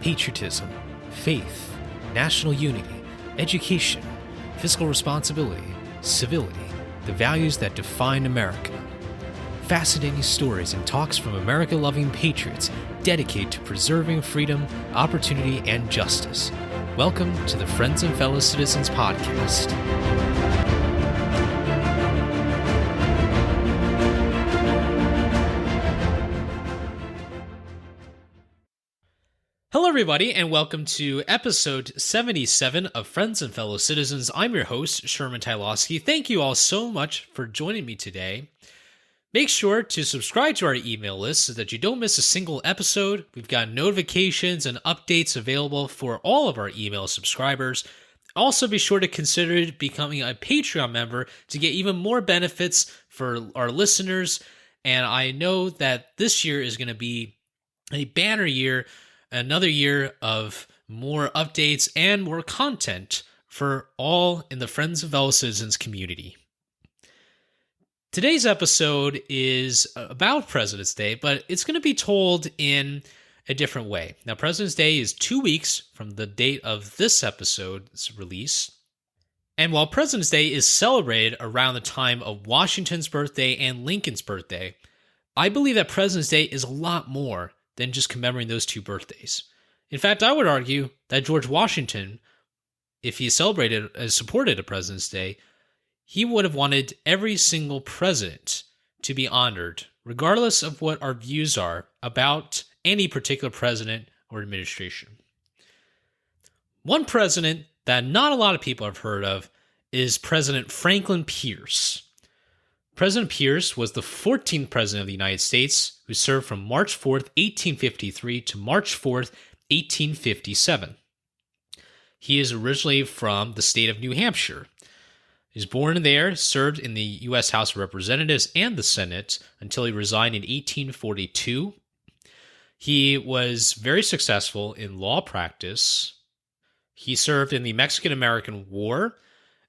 patriotism, faith, national unity, education, fiscal responsibility, civility, the values that define America. Fascinating stories and talks from America-loving patriots dedicated to preserving freedom, opportunity, and justice. Welcome to the Friends and Fellow Citizens podcast. Hello, everybody, and welcome to episode 77 of Friends and Fellow Citizens. I'm your host, Sherman Tylowski. Thank you all so much for joining me today. Make sure to subscribe to our email list so that you don't miss a single episode. We've got notifications and updates available for all of our email subscribers. Also, be sure to consider becoming a Patreon member to get even more benefits for our listeners. And I know that this year is going to be a banner year, another year of more updates and more content for all in the Friends and Fellow Citizens community. Today's episode is about President's Day, but it's going to be told in a different way. Now, President's Day is 2 weeks from the date of this episode's release. And while President's Day is celebrated around the time of Washington's birthday and Lincoln's birthday, I believe that President's Day is a lot more than just commemorating those two birthdays. In fact, I would argue that George Washington, if he celebrated and supported a President's Day, he would have wanted every single president to be honored, regardless of what our views are about any particular president or administration. One president that not a lot of people have heard of is President Franklin Pierce. President Pierce was the 14th president of the United States who served from March 4th, 1853 to March 4th, 1857. He is originally from the state of New Hampshire. He was born there, served in the U.S. House of Representatives and the Senate until he resigned in 1842. He was very successful in law practice. He served in the Mexican-American War,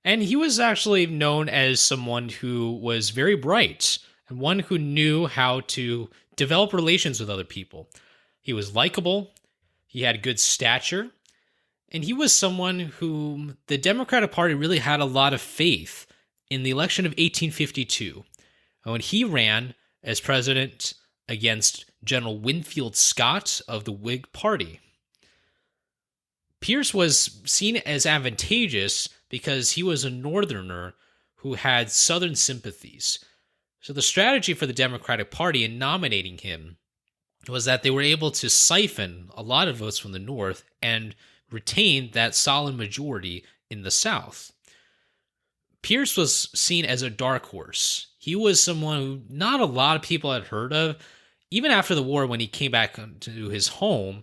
and he was actually known as someone who was very bright and one who knew how to develop relations with other people. He was likable, he had good stature, and he was someone whom the Democratic Party really had a lot of faith in the election of 1852, when he ran as president against General Winfield Scott of the Whig Party. Pierce was seen as advantageous because he was a Northerner who had Southern sympathies. So the strategy for the Democratic Party in nominating him was that they were able to siphon a lot of votes from the North and retain that solid majority in the South. Pierce was seen as a dark horse. He was someone who not a lot of people had heard of. Even after the war, when he came back to his home,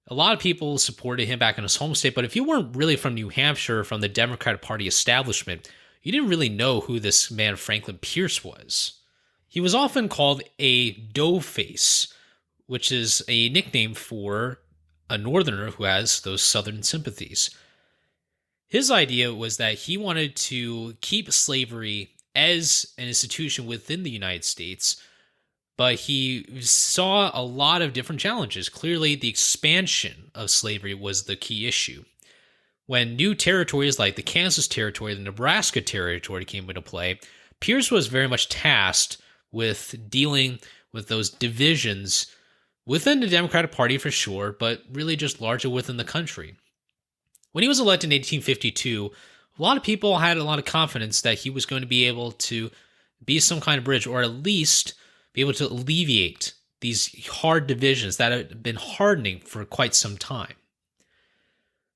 a lot of people supported him back in his home state, but if you weren't really from New Hampshire, from the Democratic Party establishment, you didn't really know who this man Franklin Pierce was. He was often called a doughface, which is a nickname for a Northerner who has those Southern sympathies. His idea was that he wanted to keep slavery as an institution within the United States, but he saw a lot of different challenges. Clearly, the expansion of slavery was the key issue. When new territories like the Kansas Territory, the Nebraska Territory came into play, Pierce was very much tasked with dealing with those divisions within the Democratic Party for sure, but really just larger within the country. When he was elected in 1852, a lot of people had a lot of confidence that he was going to be able to be some kind of bridge, or at least be able to alleviate these hard divisions that had been hardening for quite some time.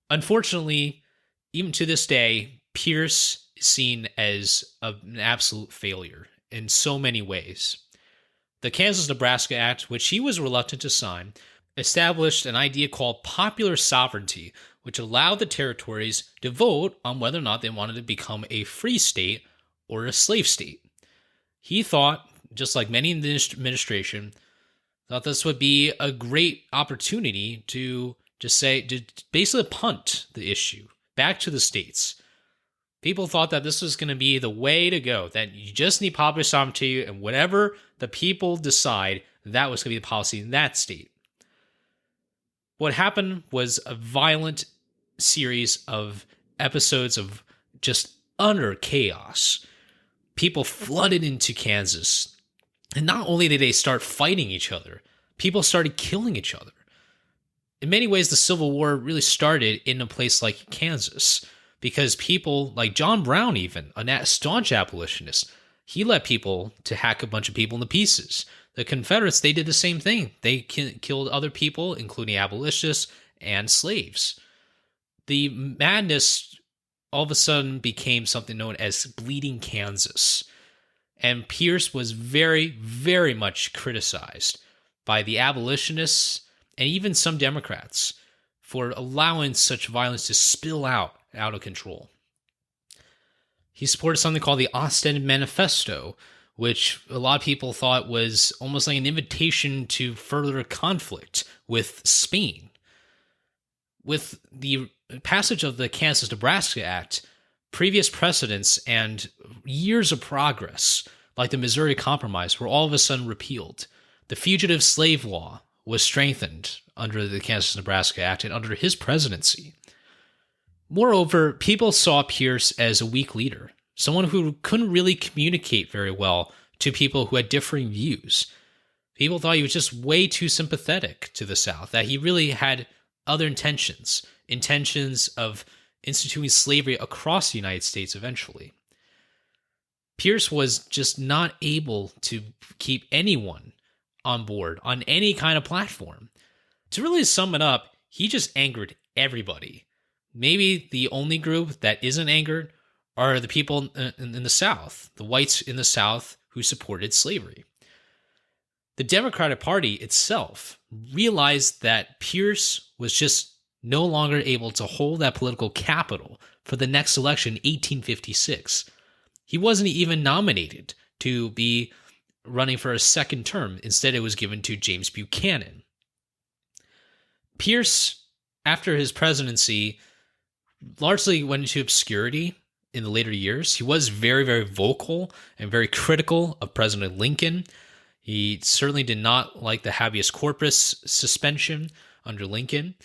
Unfortunately, even to this day, Pierce is seen as an absolute failure in so many ways. The Kansas-Nebraska Act, which he was reluctant to sign, established an idea called popular sovereignty, which allowed the territories to vote on whether or not they wanted to become a free state or a slave state. He thought, just like many in the administration, thought this would be a great opportunity to basically punt the issue back to the states. People thought that this was going to be the way to go, that you just need popular sovereignty, and whatever the people decide, that was going to be the policy in that state. What happened was a violent series of episodes of just utter chaos. People flooded into Kansas. And not only did they start fighting each other, people started killing each other. In many ways, the Civil War really started in a place like Kansas because people like John Brown, even a staunch abolitionist, he led people to hack a bunch of people into pieces. The Confederates, they did the same thing. They killed other people, including abolitionists and slaves. The madness all of a sudden became something known as Bleeding Kansas. And Pierce was very, very much criticized by the abolitionists and even some Democrats for allowing such violence to spill out of control. He supported something called the Ostend Manifesto, which a lot of people thought was almost like an invitation to further conflict with Spain. With the passage of the Kansas-Nebraska Act, previous precedents and years of progress, like the Missouri Compromise, were all of a sudden repealed. The fugitive slave law was strengthened under the Kansas-Nebraska Act and under his presidency. Moreover, people saw Pierce as a weak leader, someone who couldn't really communicate very well to people who had differing views. People thought he was just way too sympathetic to the South, that he really had other intentions of instituting slavery across the United States eventually. Pierce was just not able to keep anyone on board on any kind of platform. To really sum it up, he just angered everybody. Maybe the only group that isn't angered are the people in the South, the whites in the South who supported slavery. The Democratic Party itself realized that Pierce was just no longer able to hold that political capital for the next election, 1856. He wasn't even nominated to be running for a second term. Instead, it was given to James Buchanan. Pierce, after his presidency, largely went into obscurity in the later years. He was very, very vocal and very critical of President Lincoln. He certainly did not like the habeas corpus suspension under Lincoln.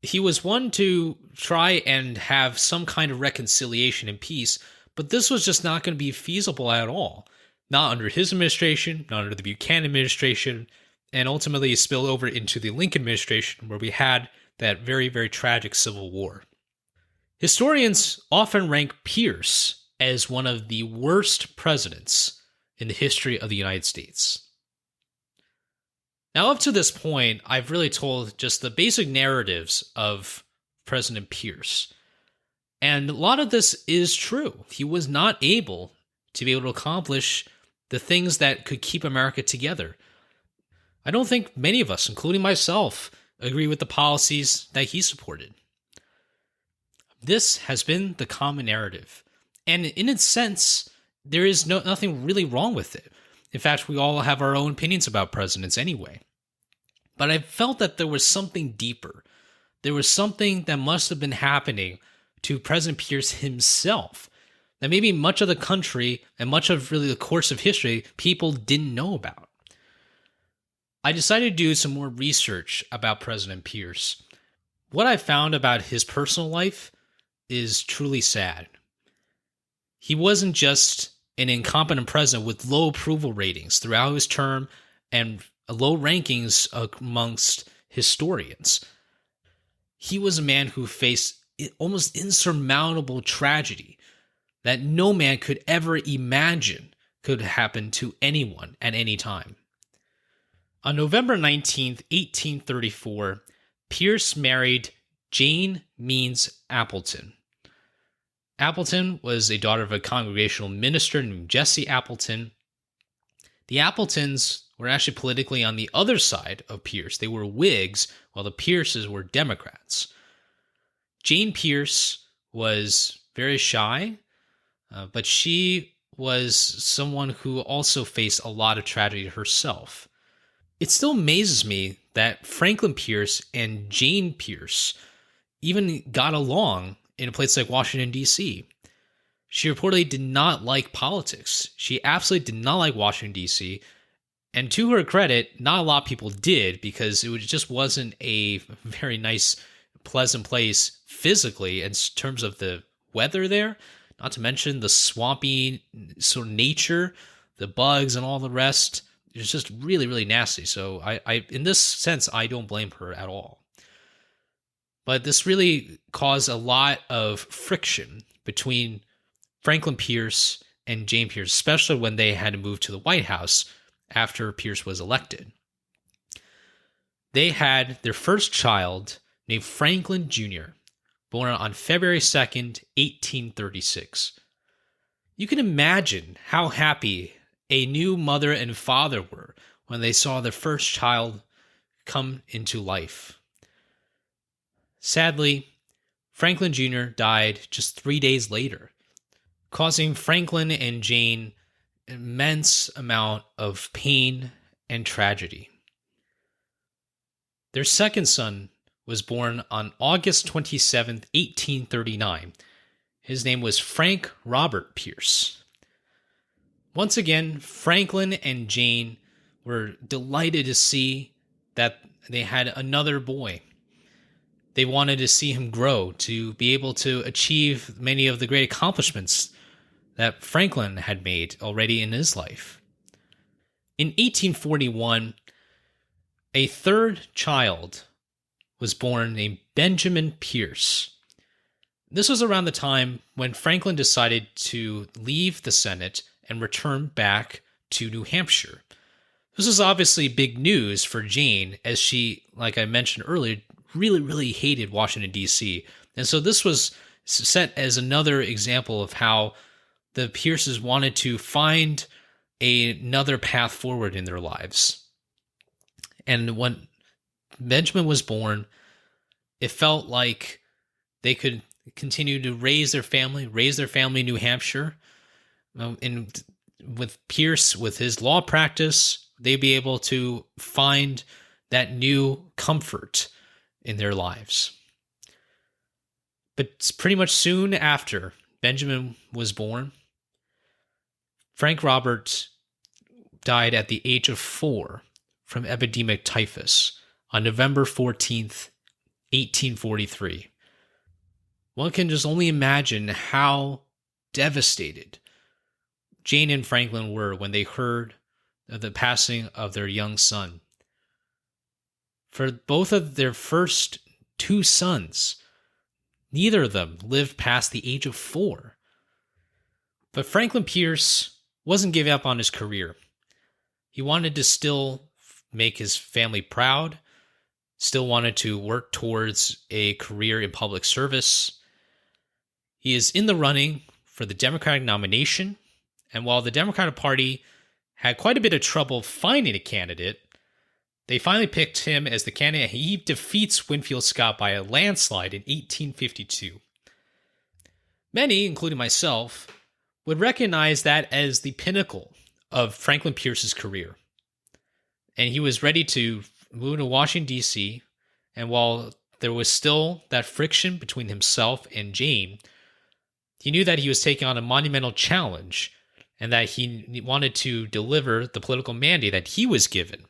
He was one to try and have some kind of reconciliation and peace, but this was just not going to be feasible at all. Not under his administration, not under the Buchanan administration, and ultimately it spilled over into the Lincoln administration, where we had that very, very tragic Civil War. Historians often rank Pierce as one of the worst presidents in the history of the United States. Now, up to this point, I've really told just the basic narratives of President Pierce. And a lot of this is true. He was not able to be able to accomplish the things that could keep America together. I don't think many of us, including myself, agree with the policies that he supported. This has been the common narrative. And in a sense, there is nothing really wrong with it. In fact, we all have our own opinions about presidents anyway. But I felt that there was something deeper. There was something that must have been happening to President Pierce himself that maybe much of the country and much of really the course of history people didn't know about. I decided to do some more research about President Pierce. What I found about his personal life is truly sad. He wasn't just an incompetent president with low approval ratings throughout his term and low rankings amongst historians. He was a man who faced almost insurmountable tragedy that no man could ever imagine could happen to anyone at any time. On November 19th, 1834, Pierce married Jane Means Appleton. Appleton was a daughter of a congregational minister named Jesse Appleton. The Appletons were actually politically on the other side of Pierce. They were Whigs, while the Pierces were Democrats. Jane Pierce was very shy, but she was someone who also faced a lot of tragedy herself. It still amazes me that Franklin Pierce and Jane Pierce even got along in a place like Washington, D.C. She reportedly did not like politics. She absolutely did not like Washington, D.C., And to her credit, not a lot of people did because just wasn't a very nice, pleasant place physically in terms of the weather there. Not to mention the swampy sort of nature, the bugs and all the rest. It's just really, really nasty. So I in this sense, I don't blame her at all. But this really caused a lot of friction between Franklin Pierce and Jane Pierce, especially when they had to move to the White House after Pierce was elected. They had their first child named Franklin Jr., born on February 2nd, 1836. You can imagine how happy a new mother and father were when they saw their first child come into life. Sadly, Franklin Jr. died just 3 days later, causing Franklin and Jane immense amount of pain and tragedy. Their second son was born on August 27th, 1839. His name was Frank Robert Pierce. Once again, Franklin and Jane were delighted to see that they had another boy. They wanted to see him grow, to be able to achieve many of the great accomplishments that Franklin had made already in his life. In 1841, a third child was born named Benjamin Pierce. This was around the time when Franklin decided to leave the Senate and return back to New Hampshire. This was obviously big news for Jane, as she, like I mentioned earlier, really, really hated Washington, D.C. And so this was set as another example of how the Pierces wanted to find another path forward in their lives. And when Benjamin was born, it felt like they could continue to raise their family in New Hampshire. And with Pierce, with his law practice, they'd be able to find that new comfort in their lives. But pretty much soon after Benjamin was born, Frank Robert died at the age of 4 from epidemic typhus on November 14th, 1843. One can just only imagine how devastated Jane and Franklin were when they heard of the passing of their young son. For both of their first 2 sons, neither of them lived past the age of 4. But Franklin Pierce wasn't giving up on his career. He wanted to still make his family proud, still wanted to work towards a career in public service. He is in the running for the Democratic nomination, and while the Democratic Party had quite a bit of trouble finding a candidate, they finally picked him as the candidate. He defeats Winfield Scott by a landslide in 1852. Many, including myself, would recognize that as the pinnacle of Franklin Pierce's career. And he was ready to move to Washington, D.C., and while there was still that friction between himself and Jane, he knew that he was taking on a monumental challenge and that he wanted to deliver the political mandate that he was given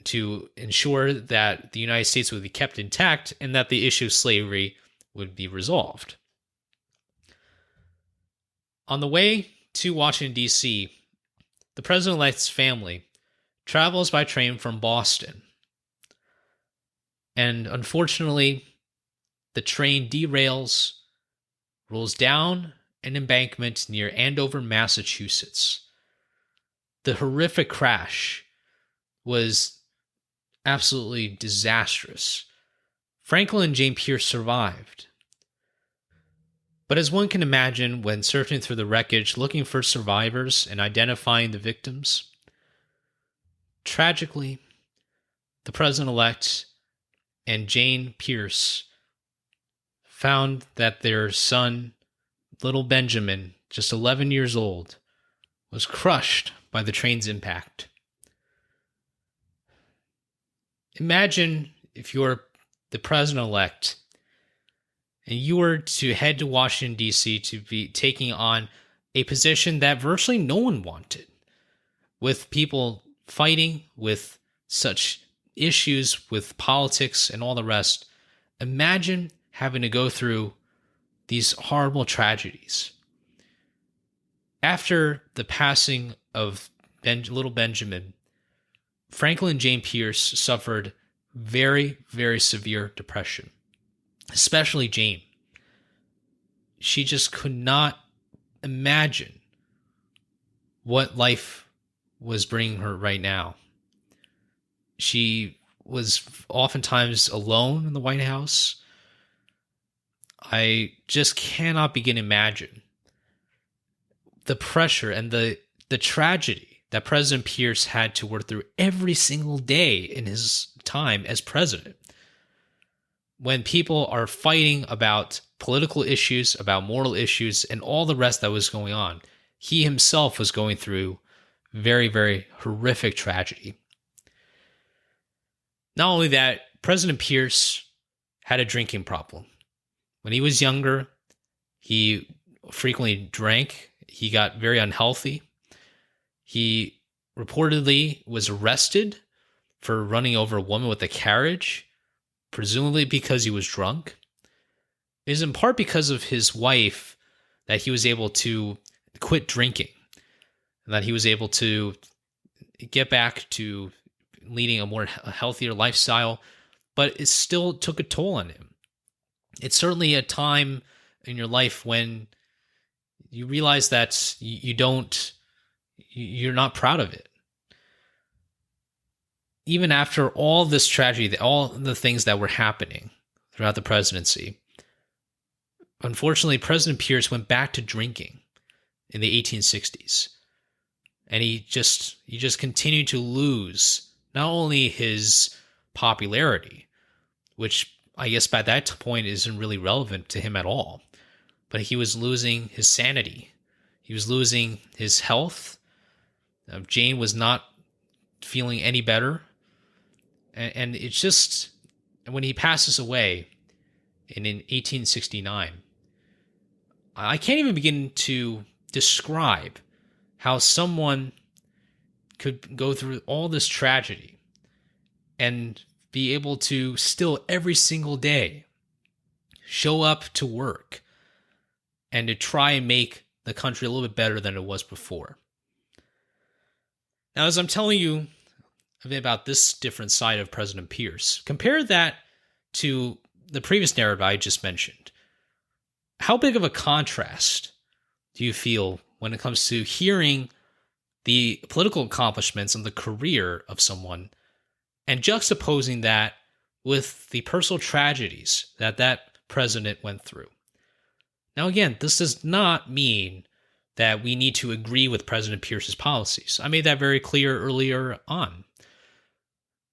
to ensure that the United States would be kept intact and that the issue of slavery would be resolved. On the way to Washington, D.C., the president-elect's family travels by train from Boston. And unfortunately, the train derails, rolls down an embankment near Andover, Massachusetts. The horrific crash was absolutely disastrous. Franklin and Jane Pierce survived. But as one can imagine when searching through the wreckage looking for survivors and identifying the victims, tragically, the president-elect and Jane Pierce found that their son, little Benjamin, just 11 years old, was crushed by the train's impact. Imagine if you're the president-elect and you were to head to Washington, D.C. to be taking on a position that virtually no one wanted, with people fighting with such issues with politics and all the rest, imagine having to go through these horrible tragedies. After the passing of little Benjamin, Franklin Jane Pierce suffered very, very severe depression, especially Jane. She just could not imagine what life was bringing her right now. She was oftentimes alone in the White House. I just cannot begin to imagine the pressure and the tragedy that President Pierce had to work through every single day in his time as president. When people are fighting about political issues, about moral issues, and all the rest that was going on, he himself was going through very, very horrific tragedy. Not only that, President Pierce had a drinking problem. When he was younger, he frequently drank. He got very unhealthy. He reportedly was arrested for running over a woman with a carriage, presumably because he was drunk. It is in part because of his wife that he was able to quit drinking, and that he was able to get back to leading a healthier lifestyle, but it still took a toll on him. It's certainly a time in your life when you realize that you're not proud of it. Even after all this tragedy, all the things that were happening throughout the presidency, unfortunately, President Pierce went back to drinking in the 1860s. And he just continued to lose not only his popularity, which I guess by that point isn't really relevant to him at all, but he was losing his sanity. He was losing his health. Jane was not feeling any better. And it's just, when he passes away in 1869, I can't even begin to describe how someone could go through all this tragedy and be able to still every single day show up to work and to try and make the country a little bit better than it was before. Now, as I'm telling you a bit about this different side of President Pierce, compare that to the previous narrative I just mentioned. How big of a contrast do you feel when it comes to hearing the political accomplishments and the career of someone and juxtaposing that with the personal tragedies that president went through? Now, again, this does not mean that we need to agree with President Pierce's policies. I made that very clear earlier on.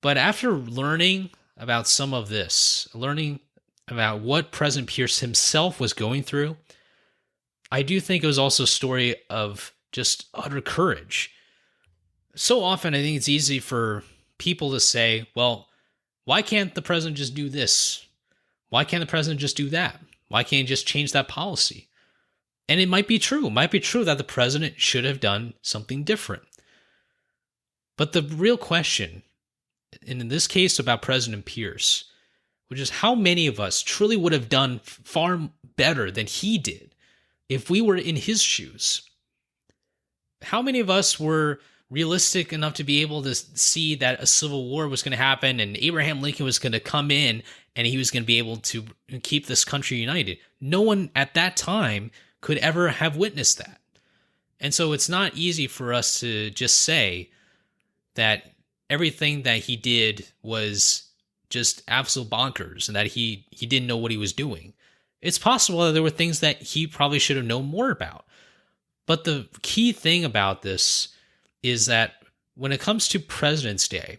But after learning about some of this, learning about what President Pierce himself was going through, I do think it was also a story of just utter courage. So often, I think it's easy for people to say, well, why can't the president just do this? Why can't the president just do that? Why can't he just change that policy? And it might be true. It might be true that the president should have done something different. But the real question, and in this case about President Pierce, which is how many of us truly would have done far better than he did if we were in his shoes? How many of us were realistic enough to be able to see that a civil war was going to happen and Abraham Lincoln was going to come in and he was going to be able to keep this country united? No one at that time could ever have witnessed that. And so it's not easy for us to just say that everything that he did was just absolute bonkers and that he didn't know what he was doing. It's possible that there were things that he probably should have known more about. But the key thing about this is that when it comes to President's Day,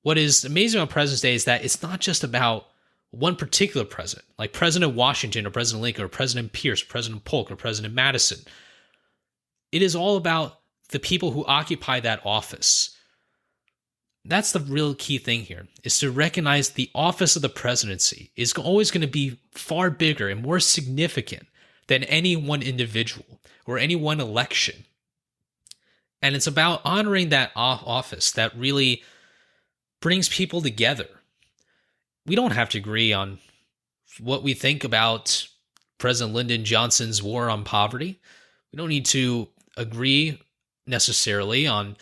what is amazing about President's Day is that it's not just about one particular president, like President Washington or President Lincoln or President Pierce, President Polk or President Madison. It is all about the people who occupy that office. That's the real key thing here, is to recognize the office of the presidency is always going to be far bigger and more significant than any one individual or any one election. And it's about honoring that office that really brings people together. We don't have to agree on what we think about President Lyndon Johnson's war on poverty. We don't need to agree necessarily on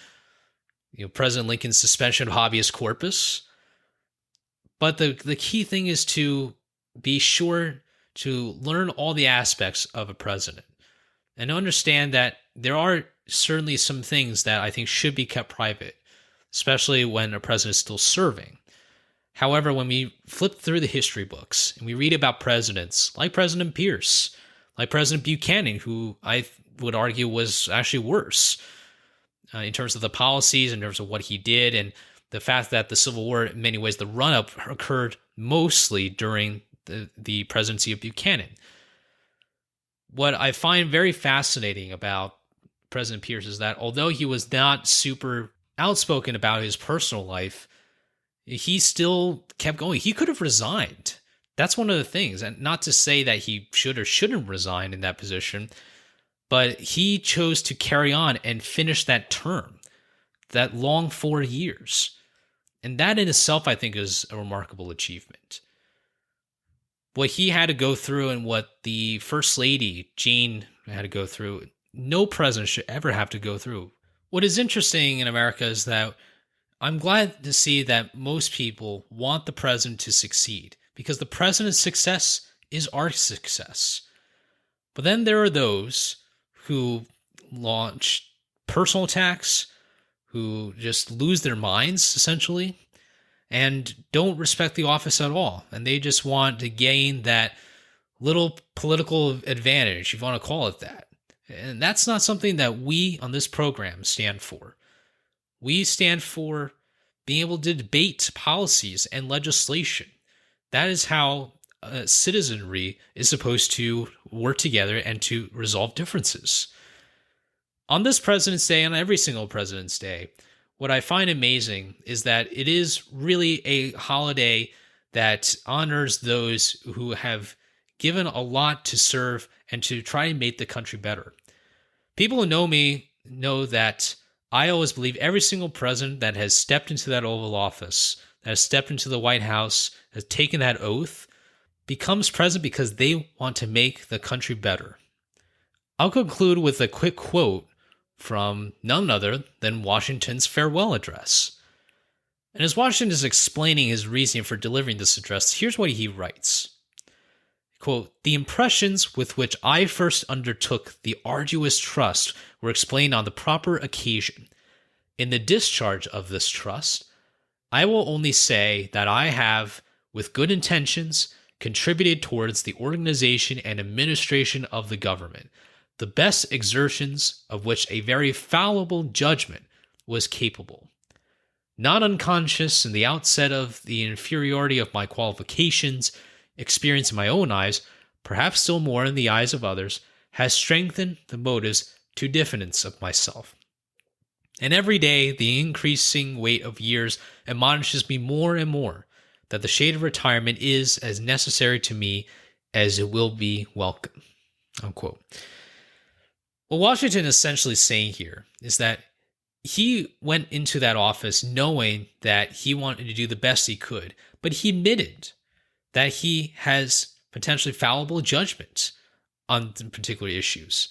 President Lincoln's suspension of habeas corpus. But the key thing is to be sure to learn all the aspects of a president and understand that there are certainly some things that I think should be kept private, especially when a president is still serving. However, when we flip through the history books and we read about presidents like President Pierce, like President Buchanan, who I would argue was actually worse in terms of the policies, in terms of what he did, and the fact that the Civil War, in many ways, the run-up occurred mostly during the presidency of Buchanan. What I find very fascinating about President Pierce is that although he was not super outspoken about his personal life, he still kept going. He could have resigned. That's one of the things. And not to say that he should or shouldn't resign in that position, but he chose to carry on and finish that term, that long 4 years. And that in itself, I think, is a remarkable achievement. What he had to go through and what the First Lady, Jane, had to go through, no president should ever have to go through. What is interesting in America is that I'm glad to see that most people want the president to succeed because the president's success is our success. But then there are those who launch personal attacks, who just lose their minds, essentially, and don't respect the office at all. And they just want to gain that little political advantage, if you want to call it that. And that's not something that we on this program stand for. We stand for being able to debate policies and legislation. That is how citizenry is supposed to work together and to resolve differences. On this President's Day, on every single President's Day, what I find amazing is that it is really a holiday that honors those who have given a lot to serve and to try and make the country better. People who know me know that I always believe every single president that has stepped into that Oval Office, that has stepped into the White House, has taken that oath, becomes president because they want to make the country better. I'll conclude with a quick quote from none other than Washington's farewell address. And as Washington is explaining his reasoning for delivering this address, here's what he writes. Quote, "The impressions with which I first undertook the arduous trust were explained on the proper occasion. In the discharge of this trust, I will only say that I have, with good intentions, contributed towards the organization and administration of the government, the best exertions of which a very fallible judgment was capable. Not unconscious in the outset of the inferiority of my qualifications, experience in my own eyes, perhaps still more in the eyes of others, has strengthened the motives to diffidence of myself. And every day the increasing weight of years admonishes me more and more that the shade of retirement is as necessary to me as it will be welcome." Unquote. What Washington is essentially saying here is that he went into that office knowing that he wanted to do the best he could, but he admitted that he has potentially fallible judgments on particular issues.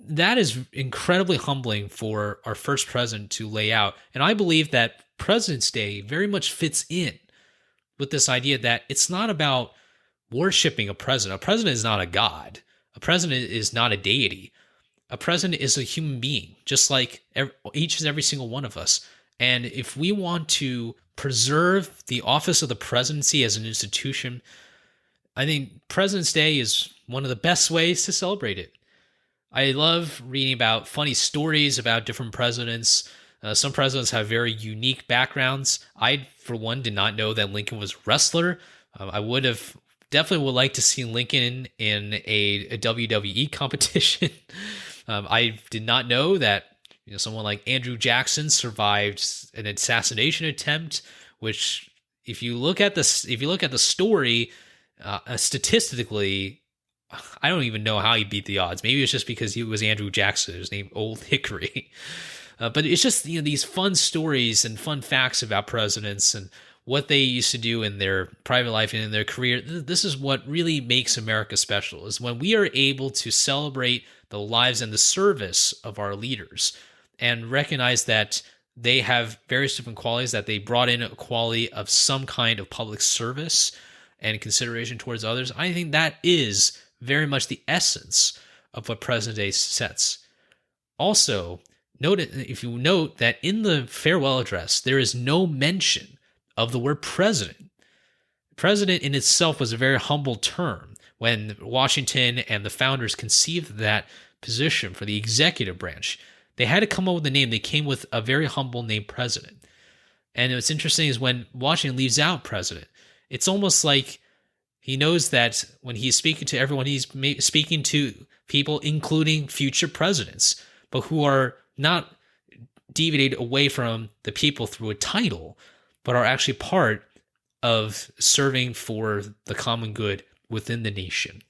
That is incredibly humbling for our first president to lay out. And I believe that President's Day very much fits in with this idea that it's not about worshiping a president. A president is not a god. A president is not a deity. A president is a human being, just like each and every single one of us. And if we want to preserve the office of the presidency as an institution, I think President's Day is one of the best ways to celebrate it. I love reading about funny stories about different presidents. Some presidents have very unique backgrounds. I, for one, did not know that Lincoln was a wrestler. I definitely would like to see Lincoln in a WWE competition. I did not know that someone like Andrew Jackson survived an assassination attempt, which if you look at the story, statistically, I don't even know how he beat the odds. Maybe it's just because he was Andrew Jackson, his name Old Hickory. But it's just, these fun stories and fun facts about presidents and what they used to do in their private life and in their career. This is what really makes America special, is when we are able to celebrate the lives and the service of our leaders and recognize that they have various different qualities, that they brought in a quality of some kind of public service and consideration towards others. I think that is very much the essence of what President Day sets. Also, if you note that in the farewell address, there is no mention of the word president. President in itself was a very humble term when Washington and the founders conceived that position for the executive branch. They had to come up with a name. They came with a very humble name, president. And what's interesting is when Washington leaves out president, it's almost like he knows that when he's speaking to everyone, he's speaking to people, including future presidents, but who are not deviated away from the people through a title, but are actually part of serving for the common good within the nation.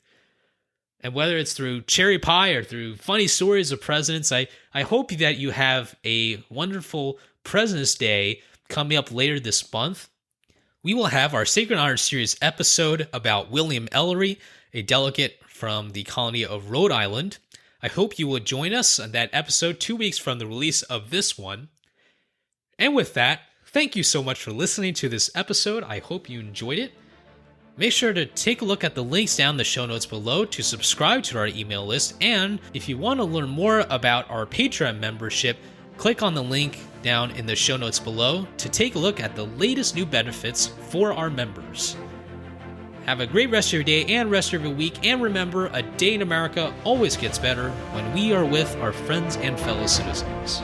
And whether it's through cherry pie or through funny stories of presidents, I hope that you have a wonderful President's Day coming up later this month. We will have our Sacred Honor Series episode about William Ellery, a delegate from the colony of Rhode Island. I hope you will join us on that episode 2 weeks from the release of this one. And with that, thank you so much for listening to this episode. I hope you enjoyed it. Make sure to take a look at the links down in the show notes below to subscribe to our email list. And if you want to learn more about our Patreon membership, click on the link down in the show notes below to take a look at the latest new benefits for our members. Have a great rest of your day and rest of your week. And remember, a day in America always gets better when we are with our friends and fellow citizens.